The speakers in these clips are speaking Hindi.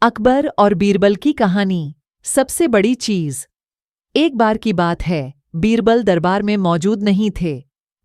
अकबर और बीरबल की कहानी। सबसे बड़ी चीज। एक बार की बात है, बीरबल दरबार में मौजूद नहीं थे।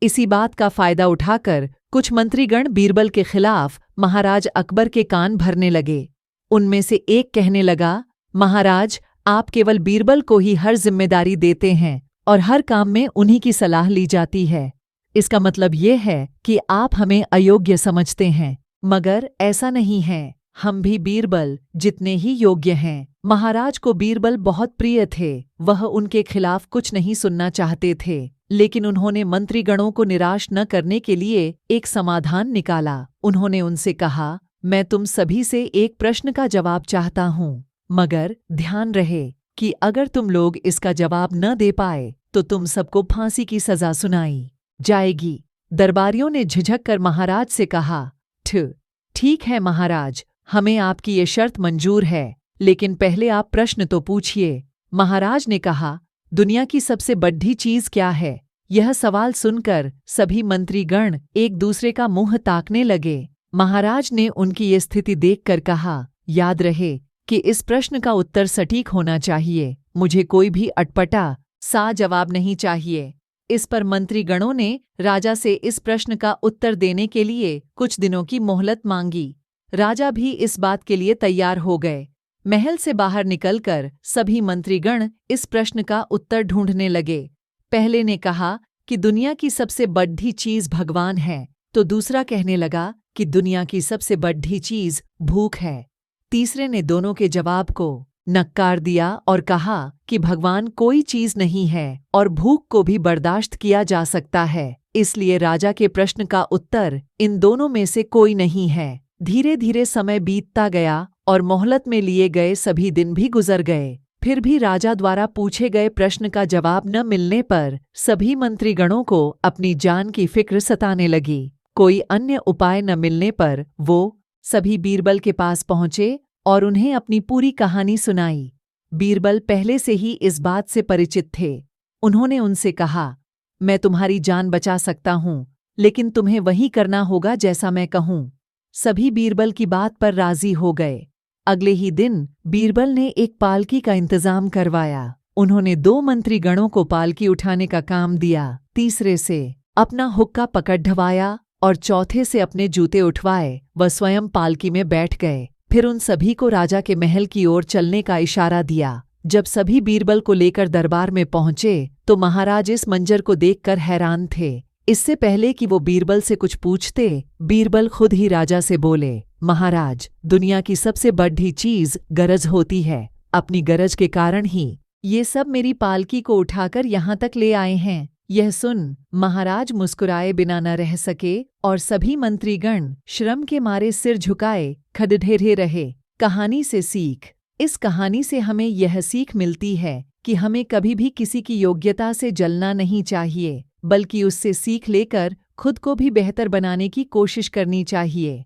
इसी बात का फायदा उठाकर कुछ मंत्रीगण बीरबल के खिलाफ महाराज अकबर के कान भरने लगे। उनमें से एक कहने लगा, महाराज, आप केवल बीरबल को ही हर जिम्मेदारी देते हैं और हर काम में उन्हीं की सलाह ली जाती है। इसका मतलब ये है कि आप हमें अयोग्य समझते हैं, मगर ऐसा नहीं है। हम भी बीरबल जितने ही योग्य हैं। महाराज को बीरबल बहुत प्रिय थे। वह उनके खिलाफ कुछ नहीं सुनना चाहते थे, लेकिन उन्होंने मंत्रीगणों को निराश न करने के लिए एक समाधान निकाला। उन्होंने उनसे कहा, मैं तुम सभी से एक प्रश्न का जवाब चाहता हूँ, मगर ध्यान रहे कि अगर तुम लोग इसका जवाब न दे पाए तो तुम सबको फांसी की सजा सुनाई जाएगी। दरबारियों ने झिझक कर महाराज से कहा, ठीक है महाराज, हमें आपकी ये शर्त मंजूर है, लेकिन पहले आप प्रश्न तो पूछिए। महाराज ने कहा, दुनिया की सबसे बड़ी चीज क्या है? यह सवाल सुनकर सभी मंत्रीगण एक दूसरे का मुंह ताकने लगे। महाराज ने उनकी ये स्थिति देखकर कहा, याद रहे कि इस प्रश्न का उत्तर सटीक होना चाहिए। मुझे कोई भी अटपटा सा जवाब नहीं चाहिए। इस पर मंत्रीगणों ने राजा से इस प्रश्न का उत्तर देने के लिए कुछ दिनों की मोहलत मांगी। राजा भी इस बात के लिए तैयार हो गए। महल से बाहर निकलकर सभी मंत्रीगण इस प्रश्न का उत्तर ढूंढने लगे। पहले ने कहा कि दुनिया की सबसे बड़ी चीज भगवान है, तो दूसरा कहने लगा कि दुनिया की सबसे बड़ी चीज भूख है। तीसरे ने दोनों के जवाब को नकार दिया और कहा कि भगवान कोई चीज नहीं है और भूख को भी बर्दाश्त किया जा सकता है। इसलिए राजा के प्रश्न का उत्तर इन दोनों में से कोई नहीं है। धीरे धीरे समय बीतता गया और मोहलत में लिए गए सभी दिन भी गुजर गए। फिर भी राजा द्वारा पूछे गए प्रश्न का जवाब न मिलने पर सभी मंत्रीगणों को अपनी जान की फिक्र सताने लगी। कोई अन्य उपाय न मिलने पर वो सभी बीरबल के पास पहुंचे और उन्हें अपनी पूरी कहानी सुनाई। बीरबल पहले से ही इस बात से परिचित थे। उन्होंने उनसे कहा, मैं तुम्हारी जान बचा सकता हूँ, लेकिन तुम्हें वही करना होगा जैसा मैं कहूँ। सभी बीरबल की बात पर राजी हो गए। अगले ही दिन बीरबल ने एक पालकी का इंतजाम करवाया। उन्होंने 2 मंत्रीगणों को पालकी उठाने का काम दिया, तीसरे से अपना हुक्का पकड़ ढवाया और चौथे से अपने जूते उठवाए। वह स्वयं पालकी में बैठ गए। फिर उन सभी को राजा के महल की ओर चलने का इशारा दिया। जब सभी बीरबल को लेकर दरबार में पहुंचे तो महाराज इस मंजर को देखकर हैरान थे। इससे पहले कि वो बीरबल से कुछ पूछते, बीरबल खुद ही राजा से बोले, महाराज, दुनिया की सबसे बड़ी चीज गरज होती है। अपनी गरज के कारण ही ये सब मेरी पालकी को उठाकर यहाँ तक ले आए हैं। यह सुन महाराज मुस्कुराए बिना न रह सके और सभी मंत्रीगण श्रम के मारे सिर झुकाए खड़े रहे। कहानी से सीख। इस कहानी से हमें यह सीख मिलती है कि हमें कभी भी किसी की योग्यता से जलना नहीं चाहिए, बल्कि उससे सीख लेकर खुद को भी बेहतर बनाने की कोशिश करनी चाहिए।